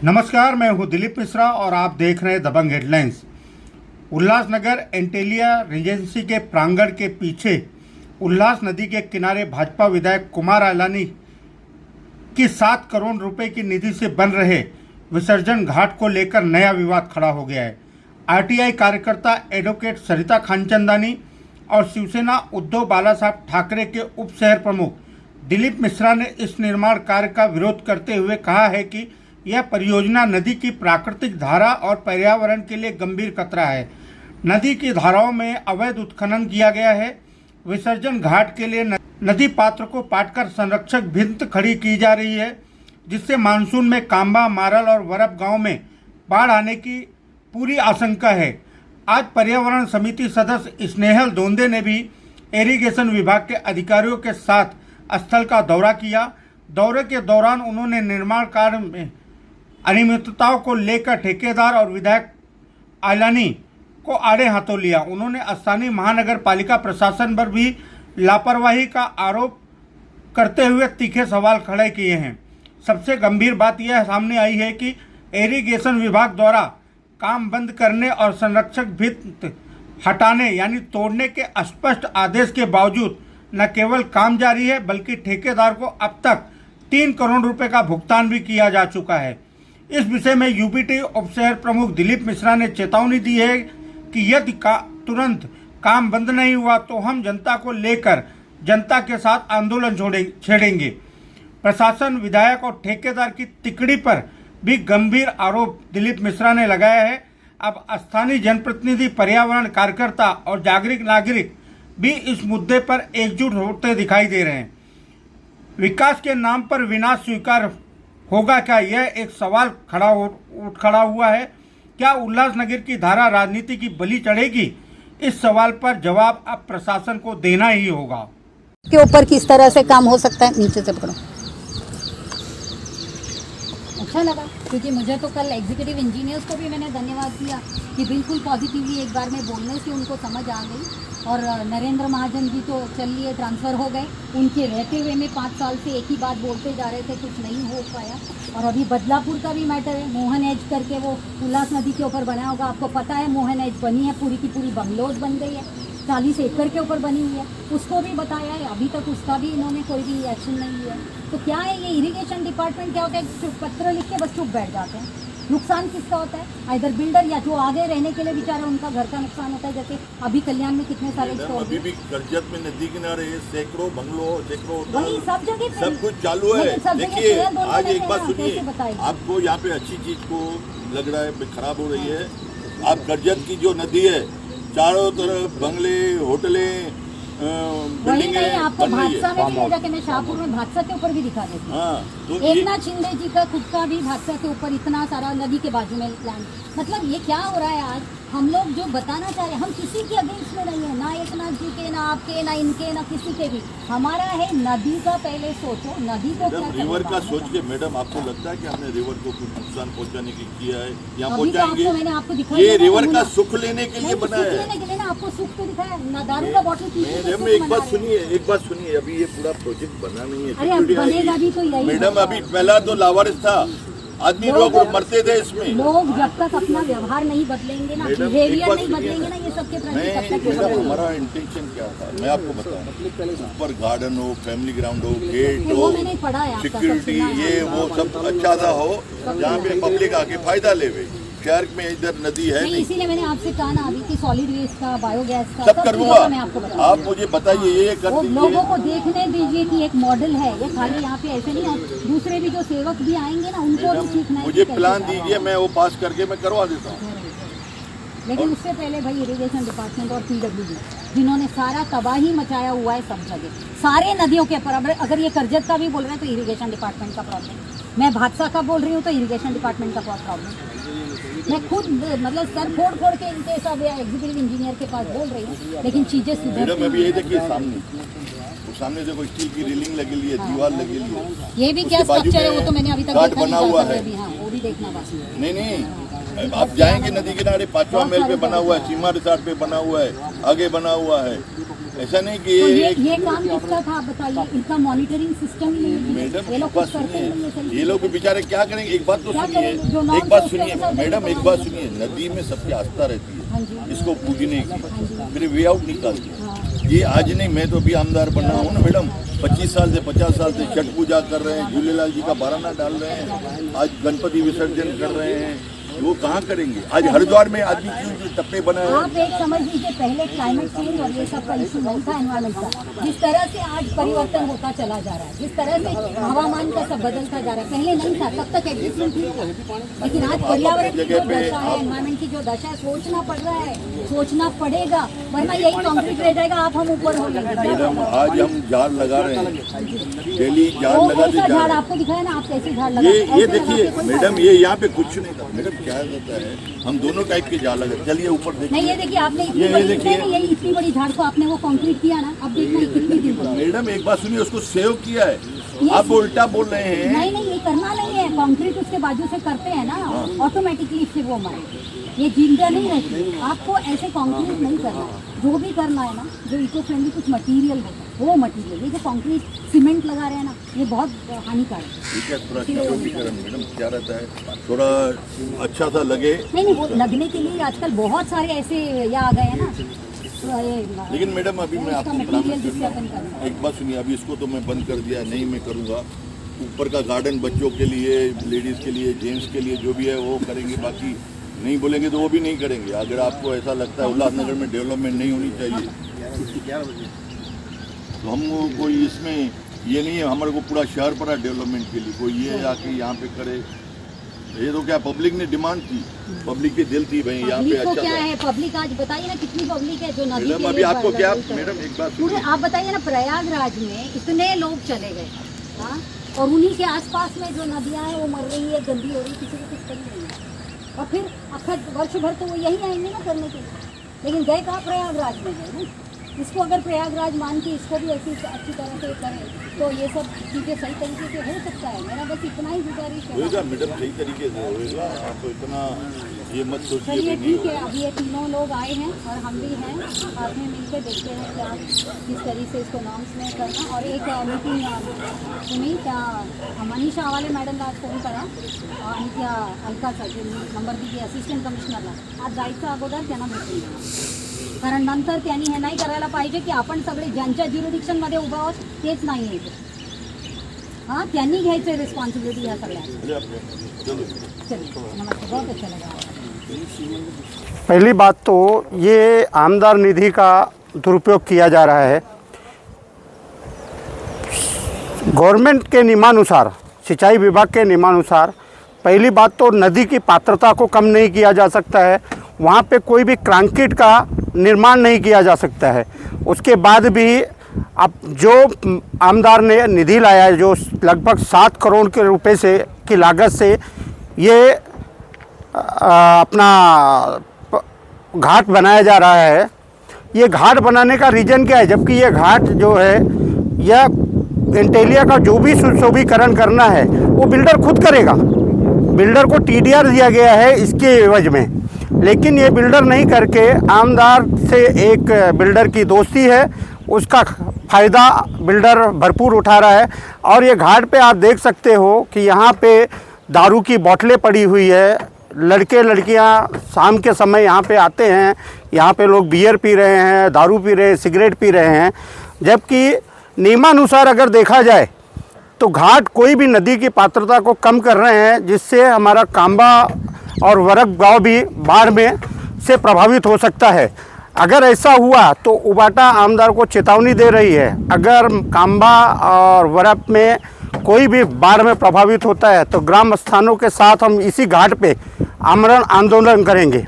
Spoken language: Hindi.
नमस्कार, मैं हूं दिलीप मिश्रा और आप देख रहे हैं दबंग हेडलाइंस। उल्लासनगर एंटेलिया रेजेंसी के प्रांगण के पीछे उल्लास नदी के किनारे भाजपा विधायक कुमार आलानी की 7 करोड़ रुपए की निधि से बन रहे विसर्जन घाट को लेकर नया विवाद खड़ा हो गया है। आरटीआई कार्यकर्ता एडवोकेट सरिता खानचंदानी और शिवसेना उद्धव बालासाहेब ठाकरे के उप शहर प्रमुख दिलीप मिश्रा ने इस निर्माण कार्य का विरोध करते हुए कहा है कि यह परियोजना नदी की प्राकृतिक धारा और पर्यावरण के लिए गंभीर खतरा है। नदी की धाराओं में अवैध उत्खनन किया गया है। विसर्जन घाट के लिए नदी पात्र को पाटकर संरक्षक भिंत खड़ी की जा रही है, जिससे मानसून में कांबा, मारल और वरप गांव में बाढ़ आने की पूरी आशंका है। आज पर्यावरण समिति सदस्य स्नेहल दोंदे ने भी इरिगेशन विभाग के अधिकारियों के साथ स्थल का दौरा किया। दौरे के दौरान उन्होंने निर्माण कार्य में अनियमितताओं को लेकर ठेकेदार और विधायक आलानी को आड़े हाथों लिया। उन्होंने स्थानीय महानगर पालिका प्रशासन पर भी लापरवाही का आरोप करते हुए तीखे सवाल खड़े किए हैं। सबसे गंभीर बात यह सामने आई है कि इरिगेशन विभाग द्वारा काम बंद करने और संरक्षक भित्त हटाने यानी तोड़ने के स्पष्ट आदेश के बावजूद न केवल काम जारी है, बल्कि ठेकेदार को अब तक 3 करोड़ रुपए का भुगतान भी किया जा चुका है। इस विषय में यूबीटी उप शहर प्रमुख दिलीप मिश्रा ने चेतावनी दी है कि यदि तुरंत काम बंद नहीं हुआ तो हम जनता को लेकर जनता के साथ आंदोलन छेड़ेंगे। प्रशासन, विधायक और ठेकेदार की तिकड़ी पर भी गंभीर आरोप दिलीप मिश्रा ने लगाया है। अब स्थानीय जनप्रतिनिधि, पर्यावरण कार्यकर्ता और जागरूक नागरिक भी इस मुद्दे पर एकजुट होते दिखाई दे रहे हैं। विकास के नाम पर विनाश स्वीकार होगा क्या, यह एक सवाल खड़ा हुआ है। क्या उल्लासनगर की धारा राजनीति की बलि चढ़ेगी? इस सवाल पर जवाब अब प्रशासन को देना ही होगा। के ऊपर किस तरह से काम हो सकता है, नीचे से पकड़ो। अच्छा लगा क्योंकि मुझे तो कल एग्जीक्यूटिव इंजीनियर्स को भी मैंने धन्यवाद दिया कि बिल्कुल पॉजिटिवली एक बार में बोलने से उनको समझ आ गई। और नरेंद्र महाजन जी तो चलिए ट्रांसफ़र हो गए, उनके रहते हुए में 5 साल से एक ही बात बोलते जा रहे थे, कुछ नहीं हो पाया। और अभी बदलापुर का भी मैटर है, मोहन एज करके वो उल्लास नदी के ऊपर बना होगा, आपको पता है। मोहन एज बनी है, पूरी की पूरी बंगलोज बन गई है, 40 एकड़ के ऊपर बनी हुई है। उसको भी बताया है, अभी तक उसका भी इन्होंने कोई भी एक्शन नहीं लिया। तो क्या है ये इरिगेशन डिपार्टमेंट, क्या होता है, पत्र लिख के बस चुप बैठ जाते हैं। नुकसान किसका होता है? इधर बिल्डर या जो आगे रहने के लिए बेचारे उनका घर का नुकसान होता है। जैसे अभी कल्याण में कितने सारे स्टोर, अभी भी कर्जत में नदी किनारे सैकड़ों बंगलो, सैकड़ों वही सब जगह सब कुछ चालू है। देखिए आज एक बात सुनिए, आपको यहाँ पे अच्छी चीज को लग रहा है खराब हो रही है। आप कर्जत की जो नदी है, चारों तरफ बंगले, होटलें, वही नहीं, आपको भादसा में भी ले जाके मैं शाहपुर में भादसा के ऊपर भी दिखा देती हूँ। तो एकनाथ शिंदे जी का खुद का भी भादसा के ऊपर इतना सारा नदी के बाजू में लैंड। मतलब ये क्या हो रहा है आज? हम लोग जो बताना चाह रहे हैं, हम किसी के अगेंस्ट में नहीं है, ना एकनाथ जी के, ना आपके, ना इनके, ना किसी के भी। हमारा है नदी का पहले सोचो, नदी को क्या रिवर का सोच के। मैडम आपको लगता है कि हमने रिवर को कुछ नुकसान पहुंचाने की किया है? यहाँ पहुंचाएंगे? मैंने आपको दिखाया, ये रिवर का सुख लेने के लिए बना है। लेने के लिए ना आपको सुख तो दिखाया ना, दारू का बॉटल मैडम एक बात सुनिए, अभी ये पूरा प्रोजेक्ट बना नहीं है। बनेगा भी तो यही मैडम अभी पहला तो लावारिस था, आदमी लोग मरते थे इसमें। लोग जब तक अपना व्यवहार नहीं बदलेंगे ना, बिहेवियर नहीं बदलेंगे ना, ये सबके प्रति हमारा इंटेंशन क्या था मैं आपको बताऊं। ऊपर गार्डन हो, फैमिली ग्राउंड हो, गेट हो, सिक्योरिटी, ये वो सब अच्छा सा हो, जहाँ पे पब्लिक आके फायदा लेवे। शहर में इधर नदी है नहीं, इसीलिए मैंने आपसे कहा ना अभी कि सॉलिड वेस्ट का, बायोगैस का सब करूँगा। मैं आपको आप मुझे बताइए, ये कर दीजिए। लोगों को देखने दीजिए कि एक मॉडल है, ये खाली यहाँ पे ऐसे नहीं, और दूसरे भी जो सेवक भी आएंगे ना, उनको भी सीखना है। मुझे प्लान दीजिए, मैं वो पास करके मैं करवा देता हूँ। लेकिन उससे पहले भाई इरिगेशन डिपार्टमेंट और पीडब्ल्यूडी जिन्होंने सारा तबाही मचाया हुआ है सब जगह, सारे नदियों के ऊपर। अगर ये कर्जत का भी बोल रहे हैं तो इरिगेशन डिपार्टमेंट का प्रॉब्लम, मैं भादसा का बोल रही हूँ तो इरिगेशन डिपार्टमेंट का प्रॉब्लम। मैं खुद मतलब सर फोड़ के इनके सब एग्जीक्यूटिव इंजीनियर के पास बोल रही हूँ, लेकिन चीजें सुधर। अभी ये देखिए सामने देखो स्टील की रेलिंग लगी है, दीवार लगी है। ये भी क्या स्ट्रक्चर है वो तो मैंने अभी तक बना हुआ है। वो भी देखना बाकी है। नहीं आप जाएंगे नदी किनारे 5वां माइल पे बना हुआ है, सीमा रिसोर्ट पे बना हुआ है, आगे बना हुआ है। ऐसा नहीं कि तो ये ये काम किसका था आप बताइए, इनका मॉनिटरिंग सिस्टम ही नहीं है। मैडम ये एक लोग बात कुछ करते नहीं है सुनिए, सही। ये लोग बेचारे क्या करेंगे? एक बात तो क्या सुनिए, करेंगे? जो एक norms बात है उसके सुनिए अनुसार मैडम, एक देखो बात ना। सुनिए, नदी में सबकी आस्था रहती हाँ है, जी। इसको पूजने की, हाँ फिर वे आउट निकालती है। हाँ। ये आज नहीं, मैं तो अभी आमदार बना हूँ ना मैडम, 25 साल से 50 साल से छठ पूजा कर रहे हैं, झूलेलाल जी का बाराना डाल रहे हैं, आज गणपति विसर्जन कर रहे हैं, वो कहाँ करेंगे? आज हरिद्वार में आदमी क्यों टप्पे बनाए हैं? आप एक समझ लीजिए, पहले क्लाइमेट चेंज और ये सब का इशू नहीं था एनवायरमेंट का। जिस तरह से आज परिवर्तन होता चला जा रहा है, जिस तरह से हवामान का सब बदलता जा रहा है, पहले नहीं था, तब तक एडजस्टमेंट ठीक था। लेकिन आज पर्यावरण की जो दशा है, एनवायरमेंट की जो दशा है, सोचना पड़ रहा है, सोचना पड़ेगा, वरना यही कॉन्क्रीट रह जाएगा, आप हम ऊपर हो मैडम आज हम झाड़ लगा रहे हैं, डेली झाड़ लगाते जा झाड़ रहे हैं। आपको दिखाया ना, आप कैसे झाड़ लगा ये देखिए मैडम, ये यहाँ पे कुछ नहीं था मैडम, क्या होता है हम दोनों टाइप के झाड़ लगा। चलिए ऊपर देखिए। नहीं, ये देखिए आपने इतनी ये बड़ी, देखिए। नहीं, यही इतनी बड़ी झाड़ को आपने वो कंक्रीट किया ना, अब देखना ये कितनी दिन तक। मैडम एक बात सुनिए, उसको सेव किया है, आप उल्टा बोल रहे हैं। नहीं, ये करना नहीं है, कंक्रीट उसके बाजू से करते हैं ना, ऑटोमेटिकली फिर वो मरे। ये जिंदा नहीं रहती, आपको ऐसे कंक्रीट नहीं करना है। जो भी करना है ना, जो इको फ्रेंडली कुछ मटेरियल होता है, वो मटेरियल, ये जो कंक्रीट सीमेंट लगा रहे हैं ना, ये बहुत हानिकारक है। ठीक है, थोड़ा किशोरीकरण मैडम क्या रहता है, थोड़ा अच्छा सा लगे। नहीं, वो लगने के लिए आजकल बहुत सारे ऐसे ये आ गए हैं ना। तो ये लेकिन मैडम अभी मैं आपको मटेरियल प्रॉमिस जिससे अपन करूँगा, करना एक बात सुनिए, अभी इसको तो मैं बंद कर दिया, नहीं मैं करूँगा। ऊपर का गार्डन बच्चों के लिए, लेडीज़ के लिए, जेंट्स के लिए जो भी है वो करेंगे, बाकी नहीं बोलेंगे तो वो भी नहीं करेंगे। अगर आपको ऐसा लगता है उल्लासनगर में डेवलपमेंट नहीं होनी चाहिए, तो हम कोई इसमें ये नहीं है हमारे को पूरा शहर पड़ा डेवलपमेंट के लिए, कोई ये आके यहाँ पे करे। ये तो क्या पब्लिक ने डिमांड की, पब्लिक की दिल थी भाई यहाँ पे पब्लिक को अच्छा क्या था। है, पब्लिक आज बताइए ना कितनी पब्लिक है जो नदी मैडम के अभी लिए आपको क्या, लड़ाई कर रही है। मैडम एक बात पूरे सुनिए, आप बताइए ना, प्रयागराज में इतने लोग चले गए, हाँ, और उन्हीं के आसपास में जो नदियाँ हैं वो मर रही है, गंदी हो रही है, किसी को कुछ करी नहीं है। और फिर अखर वर्ष भर तो वो यही आएंगे ना करने के लिए, लेकिन गए कहाँ? प्रयागराज में गए ना। इसको अगर प्रयागराज मान के इसको भी ऐसी अच्छी तरह से करें तो ये सब चीज़ें सही तरीके से हो सकता है। मेरा बस इतना ही गुजारिश है। होएगा मैडम, सही तरीके से होएगा, आपको इतना ये मत सोचिए चलिए भी नहीं ठीक है, होगा। अभी ये तीनों लोग आए हैं और हम भी हैं, साथ में मिलकर देखते हैं क्या किस तरीके से इसको नॉर्म्स में करना। और एक मीटिंग तुम्ही त्या मनीषा आवाले मॅडमला आज फोन करा आणि त्या अलकाचा जे नंबर दिली असिस्टंट कमिशनरला, आज जायचं अगोदर त्यांना भेटून घ्या, कारण नंतर त्यांनी हे नाही करायला पाहिजे की आपण सगळे ज्यांच्या ज्युरिडिक्शनमध्ये उभा आहोत तेच नाही आहे. हां, त्यांनी घ्यायचं रिस्पॉन्सिबिलिटी ह्या सगळ्या. चलिए आप चलो। चलिए, नमस्ते, बहुत अच्छा लगा. पहली बात तो ये आमदार निधि का दुरुपयोग किया जा रहा है। गवर्नमेंट के नियमानुसार, सिंचाई विभाग के नियमानुसार, पहली बात तो नदी की पात्रता को कम नहीं किया जा सकता है, वहाँ पे कोई भी कंक्रीट का निर्माण नहीं किया जा सकता है। उसके बाद भी अब जो आमदार ने निधि लाया है, जो लगभग 7 करोड़ के रुपए से की लागत से ये अपना घाट बनाया जा रहा है। ये घाट बनाने का रीज़न क्या है? जबकि ये घाट जो है, यह एंटेलिया का जो भी सुशोभीकरण करना है वो बिल्डर खुद करेगा। बिल्डर को टीडीआर दिया गया है इसके एवज में, लेकिन ये बिल्डर नहीं करके आमदार से एक बिल्डर की दोस्ती है, उसका फ़ायदा बिल्डर भरपूर उठा रहा है। और ये घाट पे आप देख सकते हो कि यहाँ पे दारू की बोतलें पड़ी हुई है। लड़के लड़कियाँ शाम के समय यहाँ पे आते हैं, यहाँ पे लोग बियर पी रहे हैं, दारू पी रहे हैं, सिगरेट पी रहे हैं। जबकि नियमानुसार अगर देखा जाए तो घाट कोई भी नदी की पात्रता को कम कर रहे हैं, जिससे हमारा कांबा और वरक गांव भी बाढ़ में से प्रभावित हो सकता है। अगर ऐसा हुआ तो उबाटा आमदार को चेतावनी दे रही है, अगर कांबा और वरक में कोई भी बाढ़ में प्रभावित होता है तो ग्राम स्थानों के साथ हम इसी घाट पे आमरण आंदोलन करेंगे।